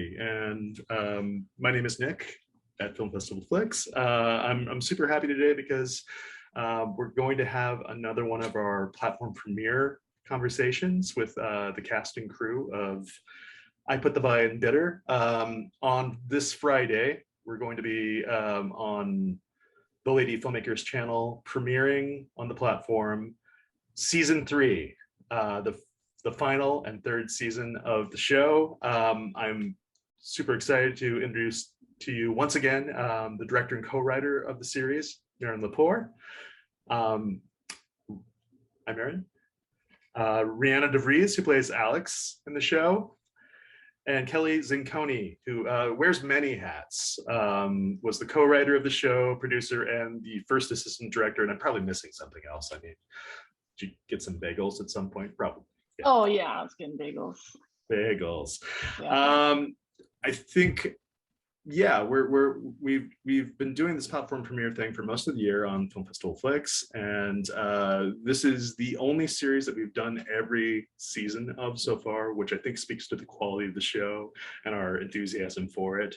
everybody, and my name is Nick at Film Festival Flix. I'm super happy today because we're going to have another one of our platform premiere conversations with the cast and crew of I Put the Buy in Bidder. On this Friday, we're going to be on the Lady Filmmakers Channel, premiering on the platform season 3, the final and third season of the show. I'm super excited to introduce to you once again the director and co-writer of the series, Maren Lepore. I'm Maren. Rihanna DeVries, who plays Alex in the show, and Kelly Zinconi, who wears many hats, was the co-writer of the show, producer, and the first assistant director. And I'm probably missing something else. I mean, did you get some bagels at some point? Probably. Yeah. Oh yeah, I was getting bagels. Bagels. Yeah. I think, yeah, we've been doing this platform premiere thing for most of the year on Film Festival Flix, and this is the only series that we've done every season of so far, which I think speaks to the quality of the show and our enthusiasm for it.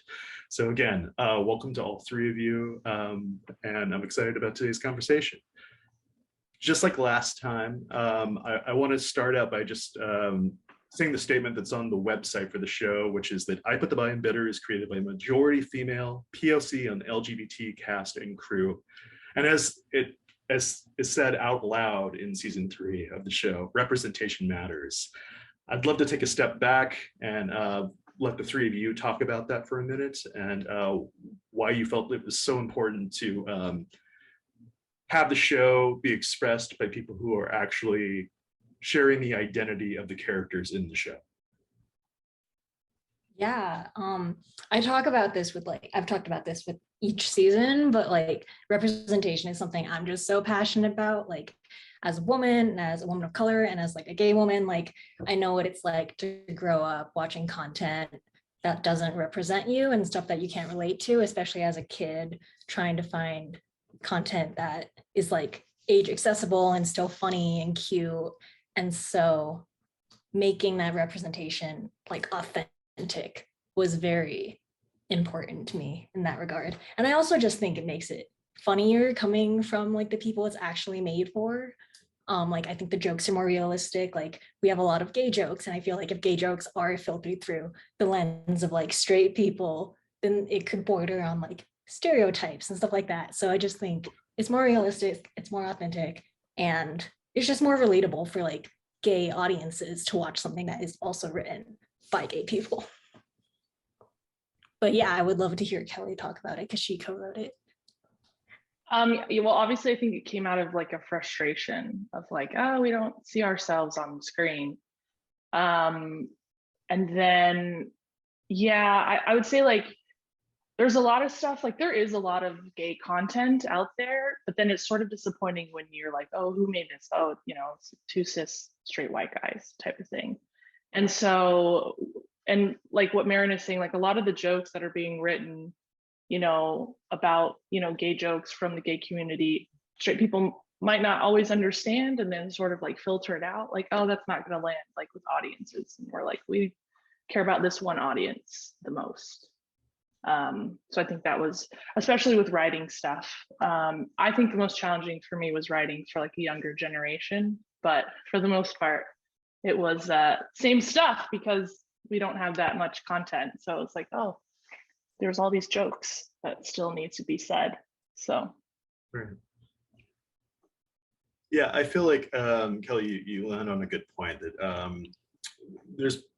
So again, welcome to all three of you, and I'm excited about today's conversation. Just like last time, I want to start out by just saying the statement that's on the website for the show, which is that I Put the Buy in Bidder is created by a majority female, POC, and LGBT cast and crew. And as is said out loud in season 3 of the show, representation matters. I'd love to take a step back and let the three of you talk about that for a minute, and why you felt it was so important to have the show be expressed by people who are actually sharing the identity of the characters in the show. Yeah, I talk about this with I've talked about this with each season, but representation is something I'm just so passionate about. As a woman, as a woman of color, and as a gay woman, I know what it's like to grow up watching content that doesn't represent you and stuff that you can't relate to, especially as a kid trying to find content that is age accessible and still funny and cute. And so making that representation authentic was very important to me in that regard. And I also just think it makes it funnier coming from the people it's actually made for. I think the jokes are more realistic. We have a lot of gay jokes, and I feel if gay jokes are filtered through the lens of straight people, then it could border on stereotypes and stuff like that. So I just think it's more realistic, it's more authentic, and it's just more relatable for gay audiences to watch something that is also written by gay people. But yeah, I would love to hear Kelly talk about it because she co-wrote it. Well, obviously I think it came out of a frustration of oh, we don't see ourselves on the screen. And then, yeah, I would say there's a lot of stuff, there is a lot of gay content out there, but then it's sort of disappointing when you're oh, who made this? Oh, it's 2 cis straight white guys type of thing. And so, and what Maren is saying, a lot of the jokes that are being written, about, gay jokes from the gay community, straight people might not always understand, and then sort of filter it out, oh, that's not gonna land with audiences. And we're we care about this one audience the most. So I think that was, especially with writing stuff, I think the most challenging for me was writing for a younger generation, but for the most part, it was same stuff because we don't have that much content. So it's oh, there's all these jokes that still needs to be said. So. Right. Yeah, I feel Kelly, you land on a good point that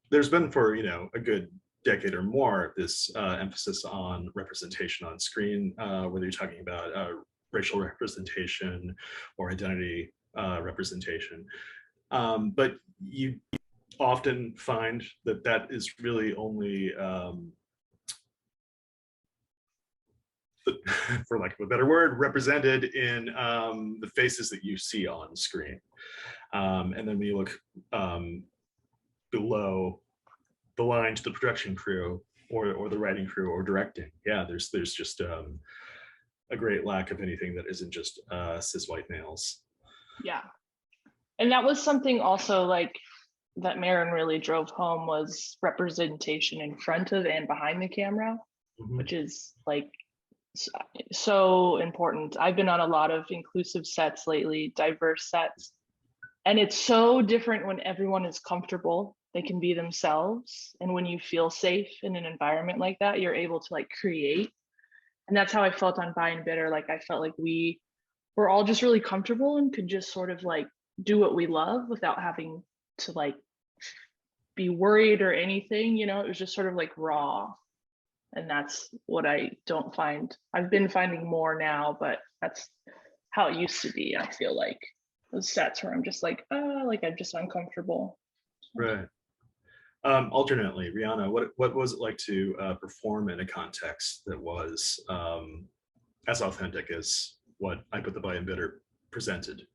there's been for a good decade or more this emphasis on representation on screen, whether you're talking about racial representation or identity representation, but you often find that is really only for lack of a better word, represented in the faces that you see on screen. And then when you look below the line to the production crew or the writing crew or directing, yeah, there's just a great lack of anything that isn't just cis white males. Yeah. And that was something also that Marin really drove home was representation in front of and behind the camera, which is like so important. I've been on a lot of inclusive sets lately, diverse sets, and it's so different when everyone is comfortable, they can be themselves, and when you feel safe in an environment like that, you're able to like create. And that's how I felt on Buy and Bitter. Like I felt like we were all just really comfortable and could just sort of like do what we love without having to like be worried or anything, you know. It was just sort of like raw. And that's what I don't find. I've been finding more now, but that's how it used to be. I feel like those sets where I'm just like, oh, like I'm just uncomfortable. Right. Alternately, Rihanna, what was it like to perform in a context that was as authentic as what I Put the Buy and Bitter presented?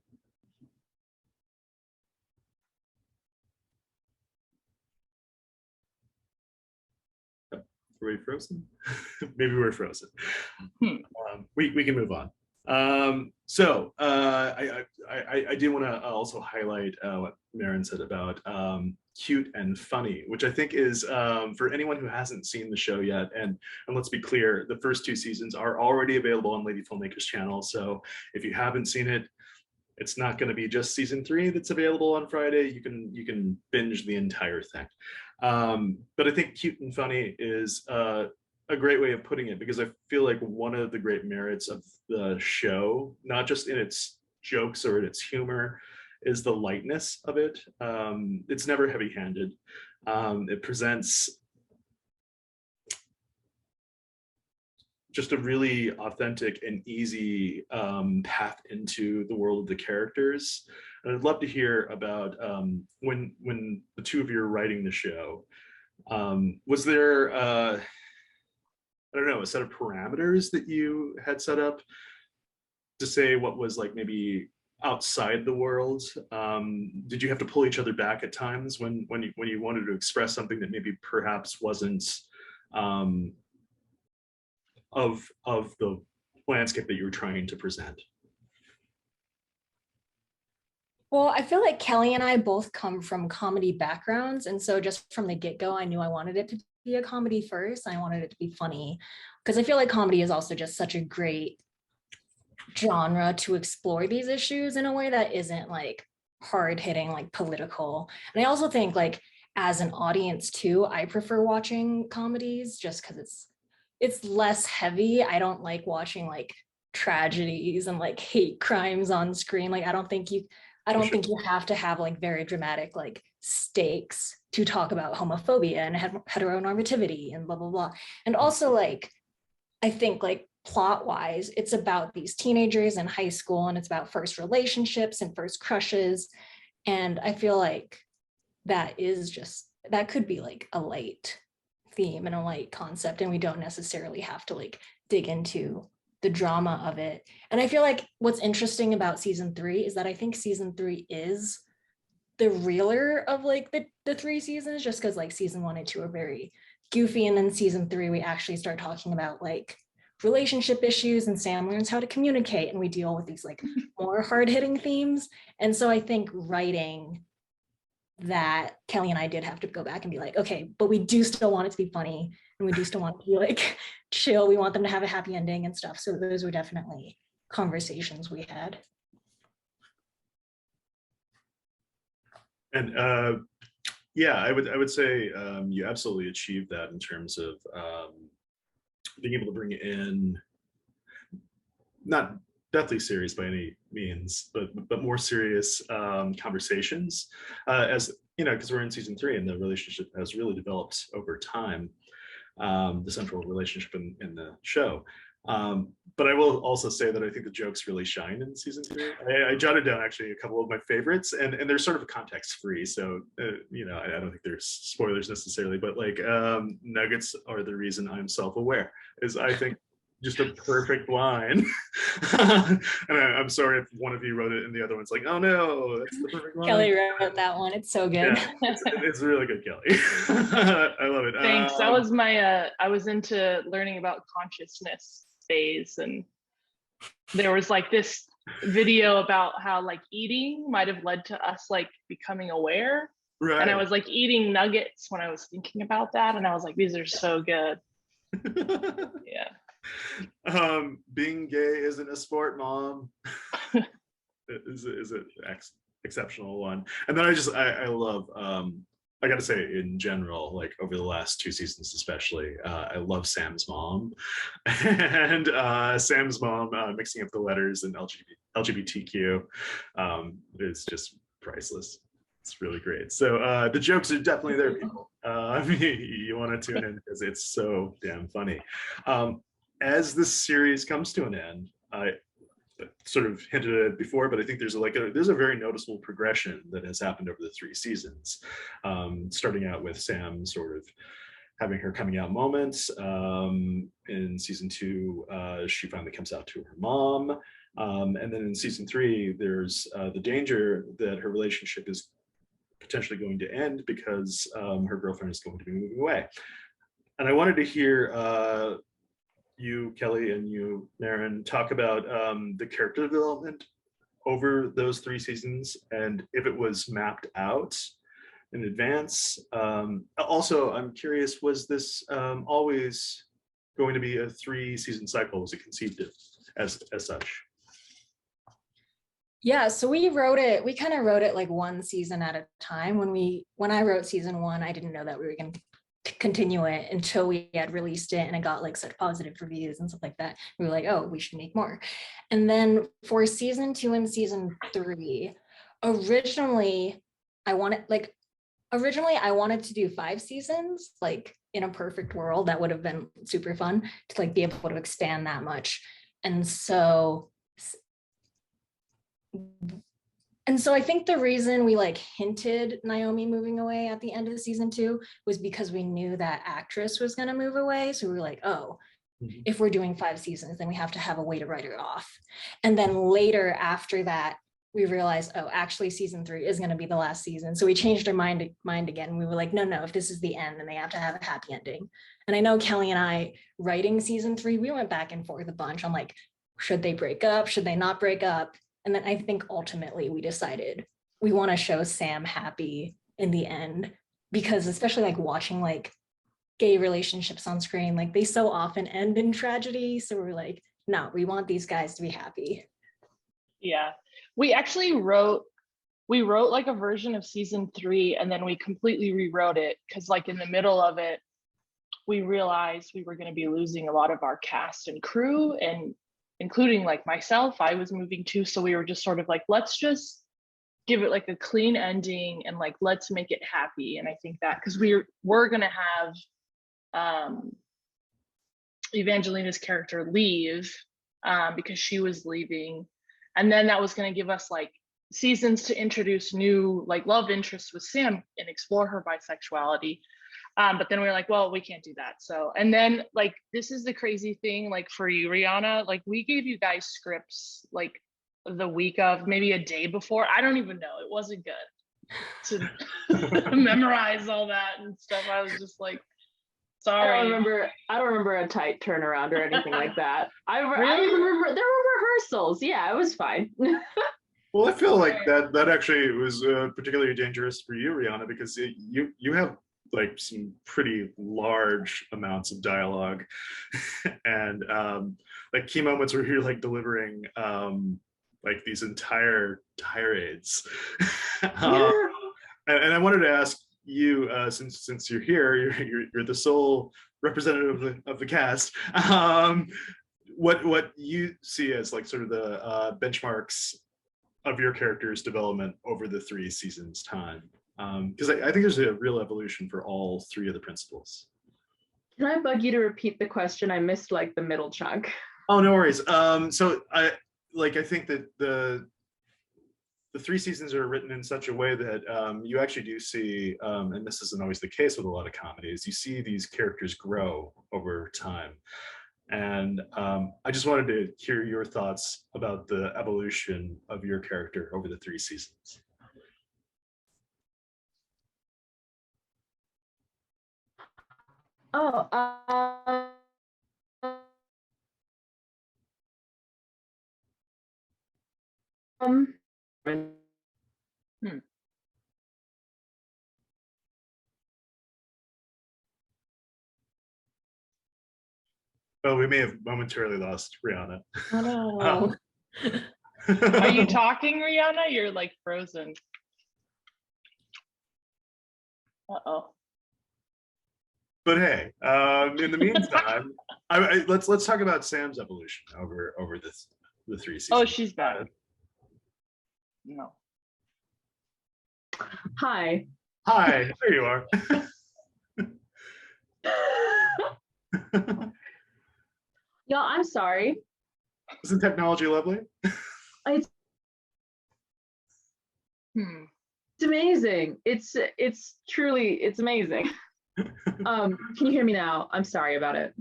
Were we frozen? Maybe we're frozen. We can move on. So I do want to also highlight what Marin said about cute and funny, which I think is for anyone who hasn't seen the show yet. And let's be clear, the first 2 seasons are already available on Lady Filmmakers Channel. So if you haven't seen it, it's not going to be just season 3 that's available on Friday. You can binge the entire thing. But I think cute and funny is a great way of putting it, because I feel like one of the great merits of the show, not just in its jokes or in its humor, is the lightness of it. It's never heavy-handed. It presents just a really authentic and easy path into the world of the characters. And I'd love to hear about when the two of you are writing the show, was there I don't know, a set of parameters that you had set up to say what was like maybe outside the world? Did you have to pull each other back at times when you wanted to express something that maybe perhaps wasn't of the landscape that you were trying to present? Well, I feel like Kelly and I both come from comedy backgrounds. And so just from the get-go, I knew I wanted it to be a comedy first. And I wanted it to be funny, because I feel like comedy is also just such a great genre to explore these issues in a way that isn't like hard-hitting, like political. And I also think like as an audience too, I prefer watching comedies just because it's less heavy. I don't like watching like tragedies and like hate crimes on screen. Like I don't think you have to have like very dramatic like stakes to talk about homophobia and heteronormativity and blah blah blah. And also like I think like plot wise, it's about these teenagers in high school, and it's about first relationships and first crushes. And I feel like that could be like a light theme and a light concept, and we don't necessarily have to like dig into the drama of it. And I feel like what's interesting about season 3 is that I think season 3 is the realer of like the 3 seasons, just because like season 1 and 2 are very goofy, and then season 3 we actually start talking about like relationship issues, and Sam learns how to communicate, and we deal with these like more hard-hitting themes. And so I think writing that, Kelly and I did have to go back and be like, okay, but we do still want it to be funny, and we do still want it to be like chill. We want them to have a happy ending and stuff. So those were definitely conversations we had. And yeah, I would say you absolutely achieved that in terms of being able to bring in, not deathly serious by any means, but more serious conversations, as you know, because we're in season 3 and the relationship has really developed over time, the central relationship in the show. But I will also say that I think the jokes really shine in season 3. I jotted down actually a couple of my favorites, and they're sort of context free, so you know, I don't think there's spoilers necessarily, but like nuggets are the reason I'm self-aware is, I think, just a perfect line. And I'm sorry if one of you wrote it and the other one's like, oh no, that's the perfect line. Kelly wrote that one. It's so good. Yeah, it's really good, Kelly. I love it. Thanks. That was my I was into learning about consciousness phase, and there was like this video about how like eating might have led to us like becoming aware. Right. And I was like eating nuggets when I was thinking about that. And I was like, these are so good. Yeah. Being gay isn't a sport, Mom. is an exceptional one. And then I love I gotta say in general, like over the last 2 seasons especially, I love Sam's mom. And Sam's mom mixing up the letters and LGBTQ is just priceless. It's really great. So the jokes are definitely there, people. You want to tune in because it's so damn funny. As this series comes to an end, I sort of hinted at it before, but I think there's a very noticeable progression that has happened over the 3 seasons. Starting out with Sam sort of having her coming out moments. In season 2, she finally comes out to her mom. And then in season 3, there's the danger that her relationship is potentially going to end because her girlfriend is going to be moving away. And I wanted to hear you, Kelly, and you, Maren, talk about the character development over those 3 seasons and if it was mapped out in advance. Also, I'm curious, was this always going to be a 3-season cycle? Was it conceived as such? Yeah, so we kind of wrote it like 1 season at a time. When I wrote season 1, I didn't know that we were going to continue it until we had released it and it got like such positive reviews and stuff like that. We were like, oh, we should make more. And then for season 2 and season 3, originally I wanted to do 5 seasons. Like in a perfect world, that would have been super fun to like be able to expand that much. And so I think the reason we like hinted Naomi moving away at the end of season 2 was because we knew that actress was going to move away. So we were like, oh, if we're doing 5 seasons, then we have to have a way to write her off. And then later after that, we realized, oh, actually season 3 is going to be the last season. So we changed our mind again. We were like, no, if this is the end, then they have to have a happy ending. And I know Kelly and I writing season 3, we went back and forth a bunch on like, should they break up? Should they not break up? And then I think ultimately we decided we want to show Sam happy in the end, because especially like watching like gay relationships on screen, like they so often end in tragedy. So we're like, no, we want these guys to be happy. Yeah, we actually wrote like a version of season 3 and then we completely rewrote it because like in the middle of it, we realized we were going to be losing a lot of our cast and crew, and including like myself, I was moving too. So we were just sort of like, let's just give it like a clean ending and like, let's make it happy. And I think that because we're going to have Evangelina's character leave because she was leaving. And then that was going to give us like seasons to introduce new like love interests with Sam and explore her bisexuality. But then we were like, well, we can't do that. So, and then like, this is the crazy thing, like for you, Rihanna, like we gave you guys scripts like the week of, maybe a day before. I don't even know. It wasn't good to memorize all that and stuff. I was just like, sorry. I don't remember a tight turnaround or anything like that. I Really? remember there were rehearsals. Yeah, it was fine. Well, I feel like that actually was particularly dangerous for you, Rihanna, because you have like some pretty large amounts of dialogue and like key moments where you're like delivering like these entire tirades. And I wanted to ask you, since you're here, you're the sole representative of the cast. What you see as like sort of the benchmarks of your character's development over the 3 seasons time? Because I think there's a real evolution for all 3 of the principals. Can I bug you to repeat the question? I missed like the middle chunk. Oh, no worries. So I think that the 3 seasons are written in such a way that you actually do see, and this isn't always the case with a lot of comedies, you see these characters grow over time. And I just wanted to hear your thoughts about the evolution of your character over the 3 seasons. Oh, um, Well, we may have momentarily lost Rihanna. Oh no. Are you talking, Rihanna? You're like frozen. Uh-oh. But hey, in the meantime, let's talk about Sam's evolution over the 3 seasons. Oh, she's back. No. Hi. Hi, there you are. Y'all, I'm sorry. Isn't technology lovely? It's amazing. It's truly, it's amazing. Can you hear me now? I'm sorry about it.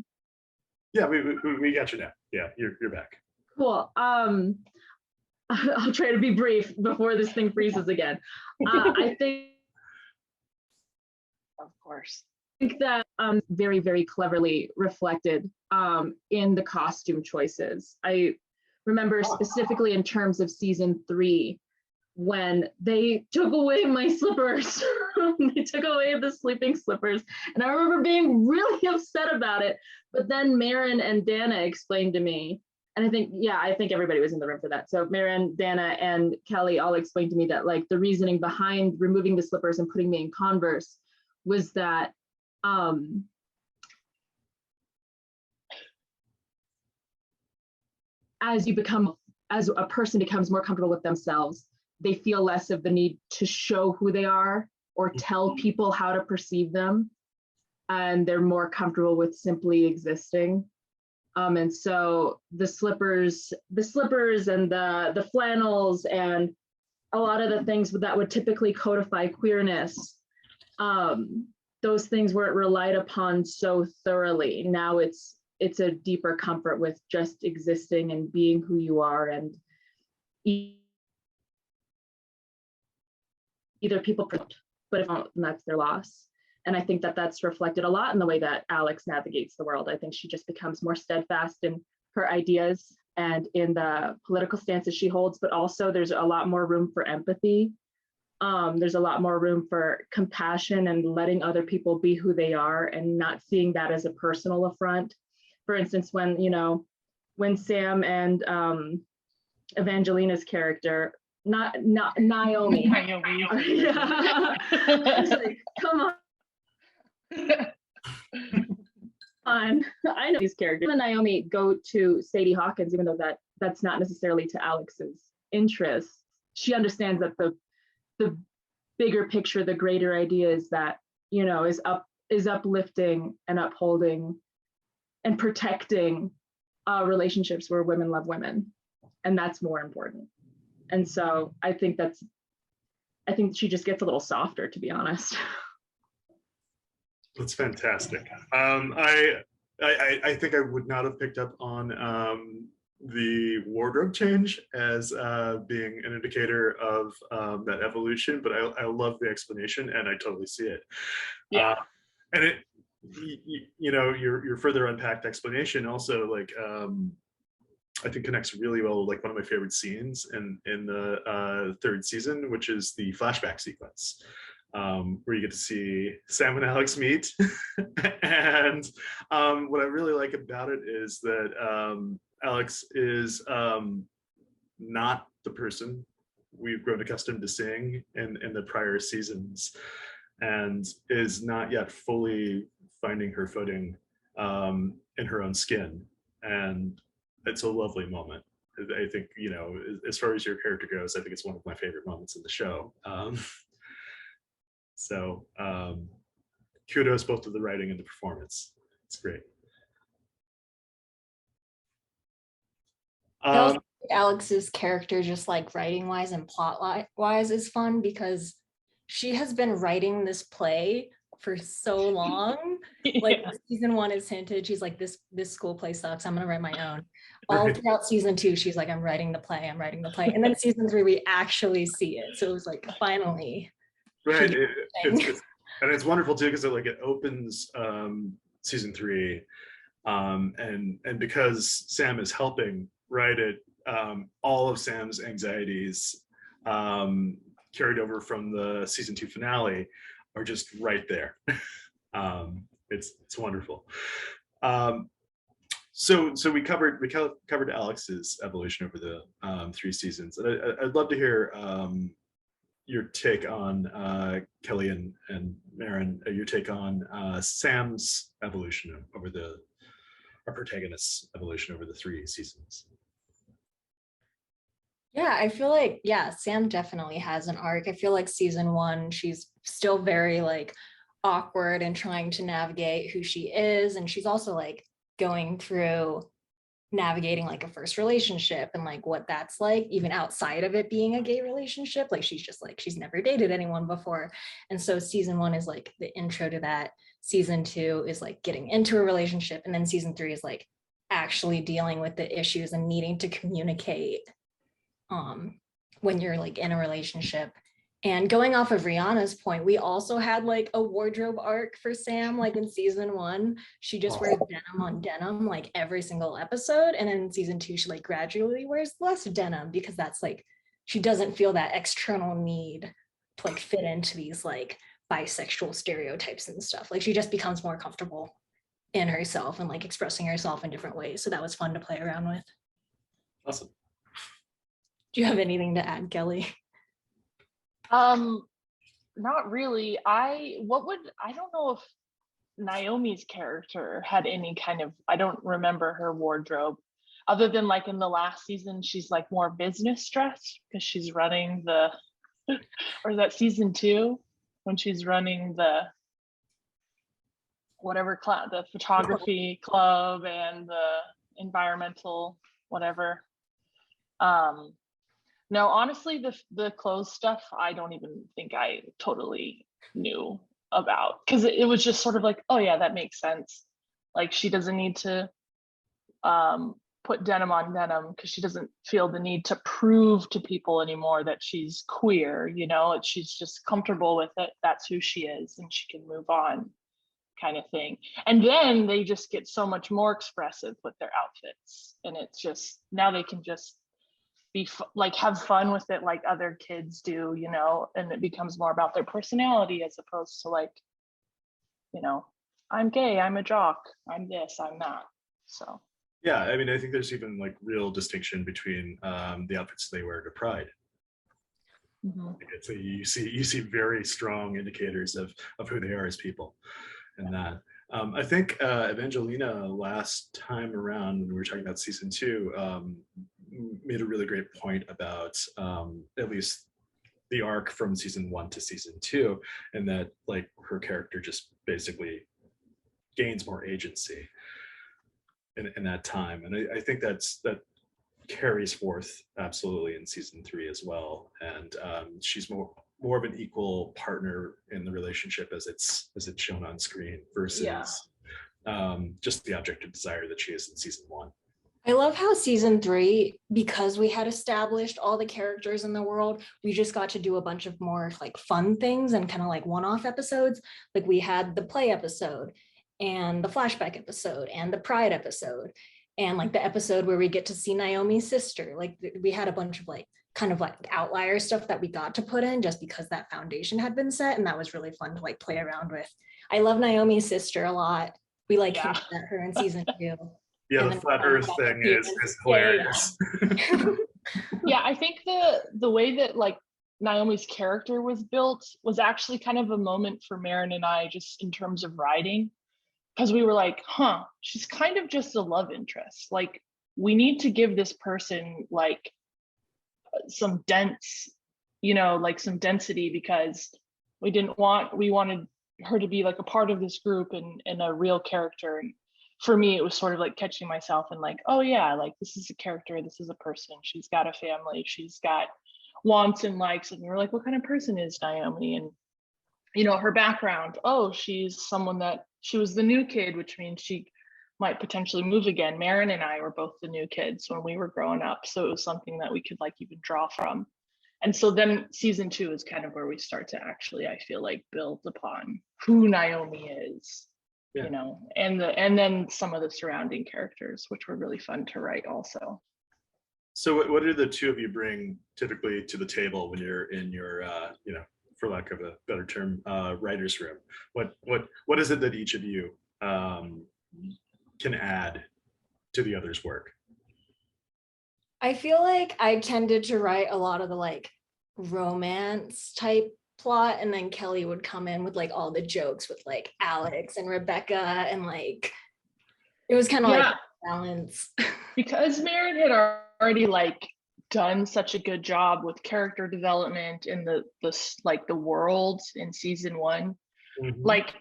Yeah, we got you now. Yeah, you're back. Cool. I'll try to be brief before this thing freezes again. I think Of course. that very, very cleverly reflected in the costume choices. I remember specifically in terms of season 3, when they took away my slippers. They took away the sleeping slippers. And I remember being really upset about it. But then Maren and Dana explained to me, and I think everybody was in the room for that. So Maren, Dana, and Kelly all explained to me that like the reasoning behind removing the slippers and putting me in Converse was that as a person becomes more comfortable with themselves, they feel less of the need to show who they are or tell people how to perceive them. And they're more comfortable with simply existing. And so the slippers and the flannels and a lot of the things that would typically codify queerness, those things weren't relied upon so thoroughly. Now it's a deeper comfort with just existing and being who you are, and either people, but if not, that's their loss. And I think that that's reflected a lot in the way that Alex navigates the world. I think she just becomes more steadfast in her ideas and in the political stances she holds, but also there's a lot more room for empathy. There's a lot more room for compassion and letting other people be who they are and not seeing that as a personal affront. For instance, when Sam and Evangelina's character, not Naomi. Yeah. Like, come on. I know these characters. When Naomi go to Sadie Hawkins, even though that's not necessarily to Alex's interest, she understands that the bigger picture, the greater idea is that, is uplifting and upholding and protecting relationships where women love women. And that's more important. And so I think she just gets a little softer, to be honest. That's fantastic. I think I would not have picked up on the wardrobe change as being an indicator of that evolution, but I love the explanation and I totally see it. Yeah. And it, your further unpacked explanation also like I think connects really well with like one of my favorite scenes in the 3rd season, which is the flashback sequence. Where you get to see Sam and Alex meet. And what I really like about it is that Alex is not the person we've grown accustomed to seeing in the prior seasons, and is not yet fully finding her footing in her own skin. And it's a lovely moment. I think, as far as your character goes, I think it's one of my favorite moments in the show. So kudos both to the writing and the performance. It's great. Alex's character, just like writing wise and plot wise, is fun because she has been writing this play for so long. Like season 1 is hinted, she's like, this school play sucks, I'm gonna write my own. All throughout season 2, she's like, I'm writing the play. And then season 3, we actually see it. So it was like, finally. Right. It's wonderful too, because it opens season 3, and because Sam is helping write it, all of Sam's anxieties carried over from the season 2 finale are just right there. It's wonderful. So we covered Alex's evolution over the 3 seasons. I'd love to hear your take on Kelly and Maren, your take on Sam's evolution over our protagonist's evolution over the 3 seasons. Yeah, I feel like, yeah, Sam definitely has an arc. I feel like season 1, she's still very like awkward and trying to navigate who she is. And she's also like going through navigating like a first relationship and like what that's like, even outside of it being a gay relationship. Like she's just like, she's never dated anyone before. And so season 1 is like the intro to that. Season 2 is like getting into a relationship. And then season 3 is like actually dealing with the issues and needing to communicate when you're like in a relationship. And going off of Rihanna's point, we also had like a wardrobe arc for Sam. Like in season 1, she just wears denim on denim like every single episode. And then in season 2, she like gradually wears less denim because that's like, she doesn't feel that external need to like fit into these like bisexual stereotypes and stuff. Like she just becomes more comfortable in herself and like expressing herself in different ways. So that was fun to play around with. Awesome. Do you have anything to add, Kelly? Not really. I don't know if Naomi's character had any kind of, I don't remember her wardrobe other than like in the last season, she's like more business dressed because she's running the, or is that season 2 when she's running the whatever club, the photography club and the environmental whatever. No, honestly, the clothes stuff, I don't even think I totally knew about because it was just sort of like, oh yeah, that makes sense. Like she doesn't need to put denim on denim because she doesn't feel the need to prove to people anymore that she's queer, you know, she's just comfortable with it. That's who she is and she can move on kind of thing. And then they just get so much more expressive with their outfits. And it's just, now they can just be like have fun with it like other kids do, you know, and it becomes more about their personality as opposed to like, you know, I'm gay, I'm a jock, I'm this, I'm that. So yeah, I mean, I think there's even like real distinction between the outfits they wear to Pride. mm-hmm. So you see very strong indicators of who they are as people and that. I think Evangelina last time around when we were talking about season 2 made a really great point about at least the arc from season 1 to season 2, and that like her character just basically gains more agency in that time. And I think that carries forth absolutely in season 3 as well. And she's more of an equal partner in the relationship as it's shown on screen versus just the object of desire that she is in season 1. I love how season 3, because we had established all the characters in the world, we just got to do a bunch of more like fun things and kind of like one-off episodes. Like we had the play episode and the flashback episode and the Pride episode and like the episode where we get to see Naomi's sister. Like we had a bunch of like kind of like outlier stuff that we got to put in just because that foundation had been set, and that was really fun to like play around with. I love Naomi's sister a lot. We like hinted at her in season 2. Yeah, the flat earth thing is hilarious. Yeah, I think the way that like Naomi's character was built was actually kind of a moment for Maren and I just in terms of writing, because we were like, she's kind of just a love interest. Like we need to give this person like some dense, you know, like some density, because we wanted her to be like a part of this group and a real character. And for me, it was sort of like catching myself and like, oh yeah, like this is a character, this is a person, she's got a family, she's got wants and likes. And we were like, what kind of person is Naomi? And you know, her background, oh, she's someone that she was the new kid, which means she might potentially move again. Maren and I were both the new kids when we were growing up, so it was something that we could like even draw from. And so then season 2 is kind of where we start to actually, I feel like, build upon who Naomi is. Yeah. You know, and then some of the surrounding characters, which were really fun to write also. So what do the two of you bring typically to the table when you're in your you know, for lack of a better term, writer's room? What is it that each of you can add to the other's work? I feel like I tended to write a lot of the like romance type plot, and then Kelly would come in with like all the jokes with like Alex and Rebecca, and like it was kind of Yeah. like balance. Because Marin had already like done such a good job with character development in the like the world in season 1, like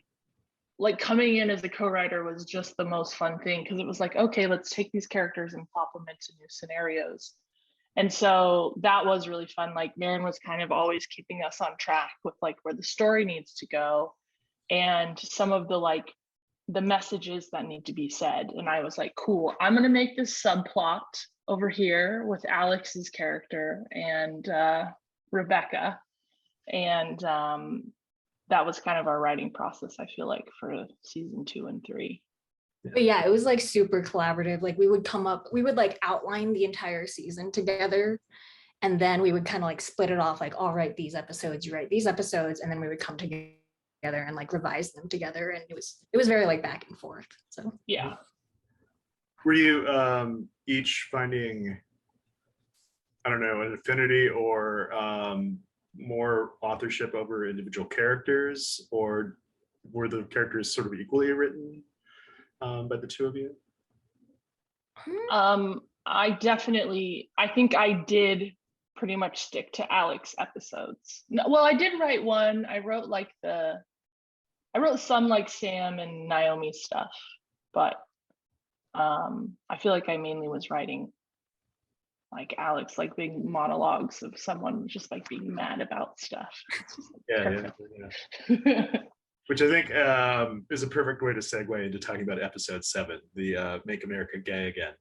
coming in as a co-writer was just the most fun thing, because it was like, okay, let's take these characters and pop them into new scenarios. And so that was really fun. Like Marin was kind of always keeping us on track with like where the story needs to go and some of the like the messages that need to be said. And I was like, cool, I'm gonna make this subplot over here with Alex's character and Rebecca. And that was kind of our writing process, I feel like, for season 2 and 3. But yeah, it was like super collaborative. Like we would like outline the entire season together, and then we would kind of like split it off, like, I'll write these episodes, you write these episodes, and then we would come together and like revise them together. And it was very like back and forth. So yeah. Were you each finding, I don't know, an affinity or more authorship over individual characters, or were the characters sort of equally written by the two of you? I think I did pretty much stick to Alex episodes. No, well, I did write one. I wrote some like Sam and Naomi stuff, but I feel like I mainly was writing like Alex, like big monologues of someone just like being mad about stuff. Yeah. Which I think is a perfect way to segue into talking about episode 7, the Make America Gay Again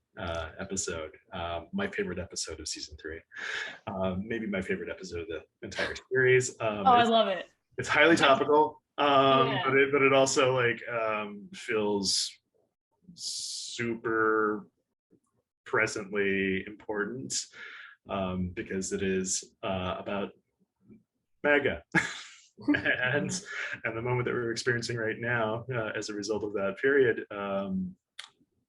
episode. My favorite episode of season 3. Maybe my favorite episode of the entire series. I love it. It's highly topical, Yeah. but it also like feels super presently important because it is about MAGA. and the moment that we're experiencing right now as a result of that period,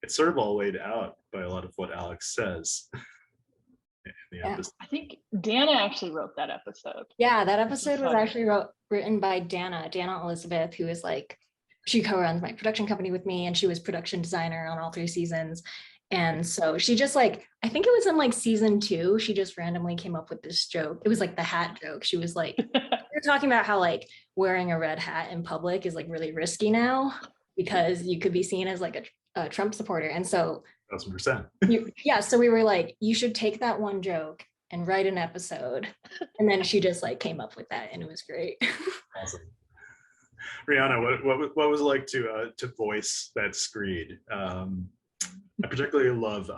it's sort of all laid out by a lot of what Alex says in the episode. I think Dana actually wrote that episode. Yeah, that episode was actually written by Dana Elizabeth, who is like, she co-runs my production company with me, and she was production designer on all 3 seasons. And so she just like, I think it was in like season 2, she just randomly came up with this joke. It was like the hat joke. She was like, we're talking about how like wearing a red hat in public is like really risky now because you could be seen as like a Trump supporter. And so 1000%. So we were like, you should take that one joke and write an episode. And then she just like came up with that, and it was great. Awesome. Rihanna, what was it like to voice that screed? I particularly love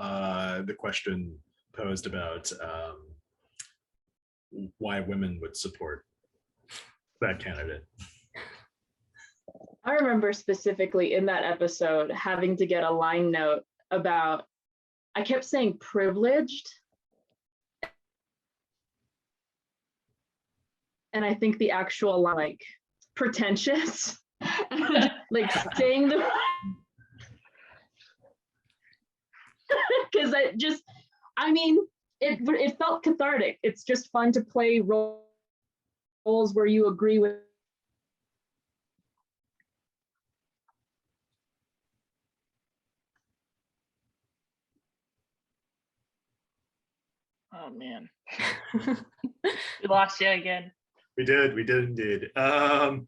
the question posed about why women would support that candidate. I remember specifically in that episode having to get a line note about, I kept saying privileged. And I think the actual line, like pretentious, like saying the, because it felt cathartic. It's just fun to play roles where you agree with. Oh man, we lost you again. We did indeed. Well,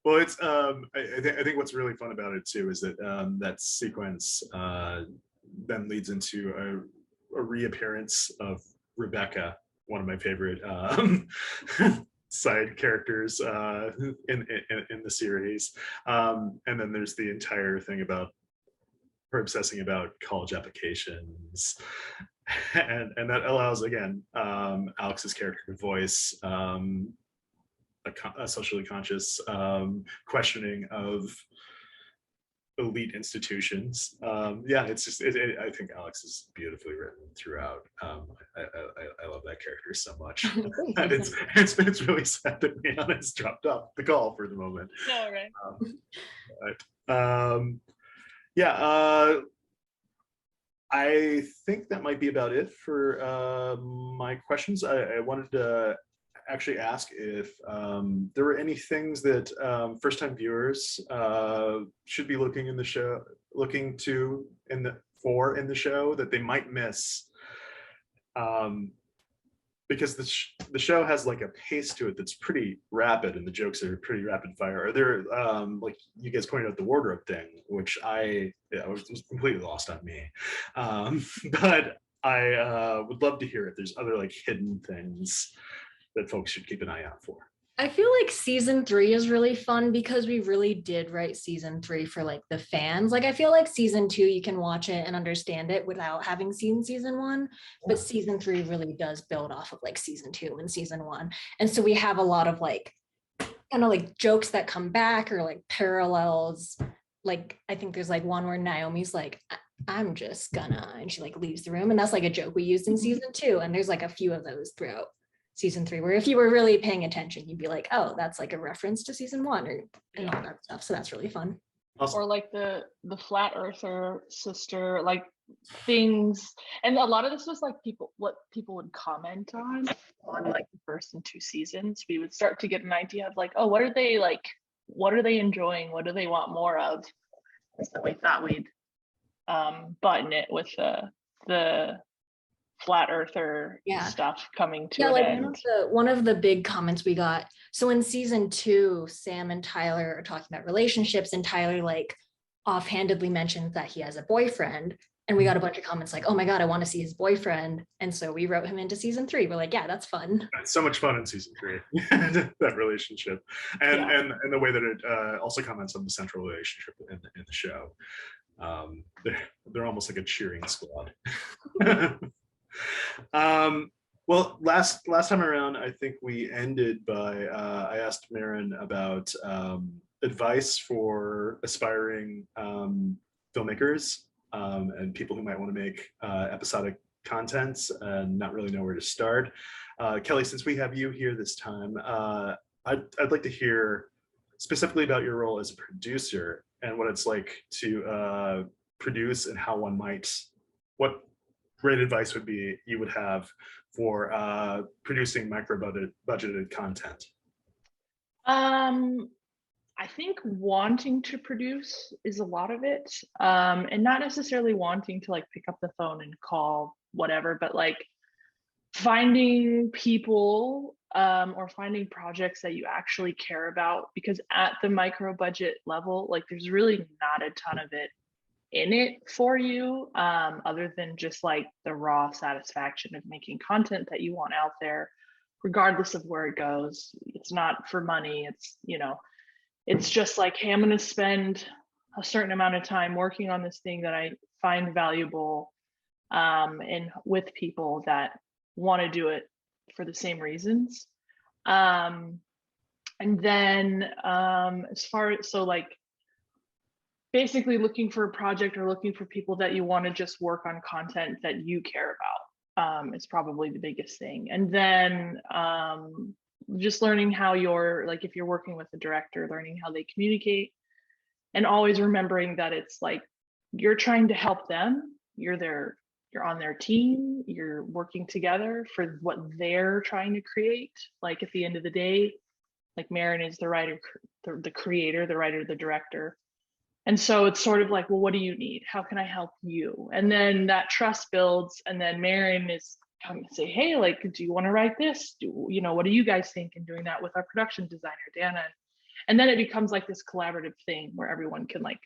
it's I think what's really fun about it too is that that sequence then leads into a reappearance of Rebecca, one of my favorite side characters in the series, and then there's the entire thing about her obsessing about college applications, and that allows again Alex's character to voice a socially conscious questioning of elite institutions. It's just I think Alex is beautifully written throughout. I love that character so much. And it's really sad that Rihanna's dropped off the call for the moment. No, right. I think that might be about it for my questions. I wanted to actually ask if there were any things that first-time viewers should be looking in the show, looking to in the show that they might miss. Because the show has like a pace to it that's pretty rapid, and the jokes are pretty rapid fire. Are there like you guys pointed out the wardrobe thing, which was completely lost on me, but I would love to hear if there's other like hidden things that folks should keep an eye out for. I feel like season 3 is really fun because we really did write season 3 for like the fans. Like I feel like season 2, you can watch it and understand it without having seen season 1, but season 3 really does build off of like season 2 and season 1. And so we have a lot of like kind of like jokes that come back or like parallels. Like I think there's like one where Naomi's like, I'm just gonna, and she like leaves the room. And that's like a joke we used in season 2. And there's like a few of those throughout season 3, where if you were really paying attention, you'd be like, oh, that's like a reference to season 1 and all that stuff. So that's really fun. Awesome. Or like the flat earther sister, like things. And a lot of this was like what people would comment on like the first and 2 seasons. We would start to get an idea of like, oh, what are they like? What are they enjoying? What do they want more of? So we thought we'd button it with the flat earther stuff coming to an like end. one of the big comments we got. So in season 2, Sam and Tyler are talking about relationships, and Tyler like offhandedly mentions that he has a boyfriend, and we got a bunch of comments like, oh my god, I want to see his boyfriend. And so we wrote him into season 3. We're like, yeah, that's fun. It's so much fun in season 3. That relationship and the way that it also comments on the central relationship in the show. They're almost like a cheering squad. Well, last time around, I think we ended by I asked Maren about advice for aspiring filmmakers and people who might want to make episodic contents and not really know where to start. Kelly, since we have you here this time, I'd like to hear specifically about your role as a producer and what it's like to produce, and how what great advice you would have for producing micro-budgeted content. I think wanting to produce is a lot of it, and not necessarily wanting to like pick up the phone and call whatever, but like finding people or finding projects that you actually care about, because at the micro budget level, like there's really not a ton of it in it for you, other than just like the raw satisfaction of making content that you want out there, regardless of where it goes. It's not for money. It's, it's just like, hey, I'm going to spend a certain amount of time working on this thing that I find valuable, and with people that want to do it for the same reasons. And then as far as, so like, basically looking for a project or looking for people that you want to just work on content that you care about is probably the biggest thing. And then just learning how like if you're working with a director, learning how they communicate, and always remembering that it's like you're trying to help them. You're on their team. You're working together for what they're trying to create. Like at the end of the day, like Maren is the writer, the creator, the writer, the director. And so it's sort of like, well, what do you need? How can I help you? And then that trust builds. And then Maren is coming to say, hey, like, do you want to write this? What do you guys think? And doing that with our production designer, Dana. And then it becomes like this collaborative thing where everyone can like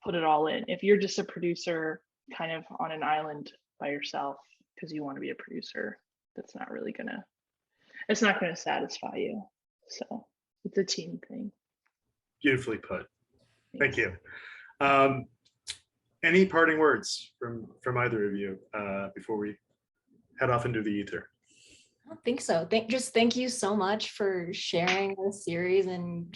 put it all in. If you're just a producer kind of on an island by yourself because you want to be a producer, that's not really it's not gonna satisfy you. So it's a team thing. Beautifully put. Thank you. Any parting words from either of you before we head off into the ether? I don't think so. Thank you so much for sharing this series and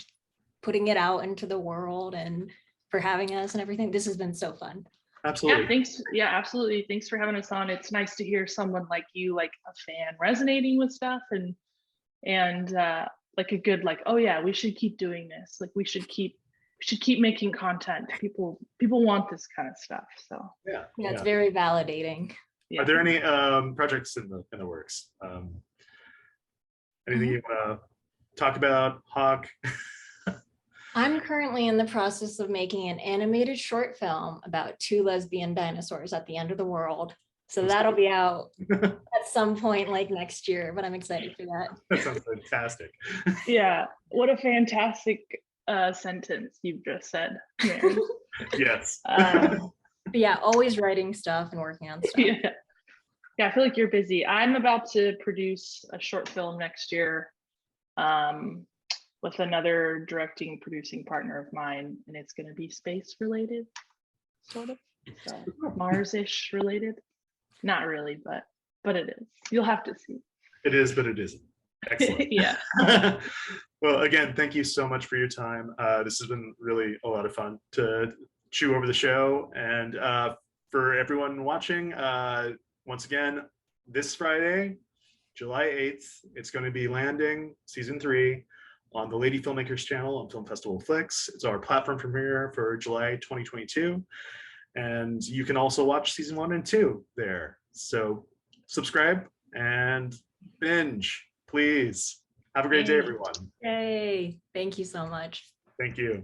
putting it out into the world, and for having us and everything. This has been so fun. Absolutely. Yeah, thanks. Yeah, absolutely. Thanks for having us on. It's nice to hear someone like you, like a fan, resonating with stuff and like a good, like, oh yeah, we should keep doing this. Like we should keep should keep making content. People want this kind of stuff. So Yeah. Yeah, it's very validating. yeah. Are there any projects in the works? Anything you want to talk about, Hawk? I'm currently in the process of making an animated short film about 2 lesbian dinosaurs at the end of the world. So that'll be out at some point like next year, but I'm excited for that. That sounds fantastic. Yeah, what a fantastic sentence you've just said, Mary. Yes. But yeah, always writing stuff and working on stuff. Yeah, I feel like you're busy. I'm about to produce a short film next year with another directing, producing partner of mine, and it's going to be space related, sort of. So Mars-ish related. Not really, but it is. You'll have to see. It is, but it isn't. Excellent. Yeah. Well, again, thank you so much for your time. This has been really a lot of fun to chew over the show. And for everyone watching, once again, this Friday, July 8th, it's going to be landing season 3 on the Lady Filmmakers Channel on Film Festival Flix. It's our platform premiere for July 2022. And you can also watch season 1 and 2 there. So subscribe and binge, please. Have a great day, everyone. Yay. Thank you so much. Thank you.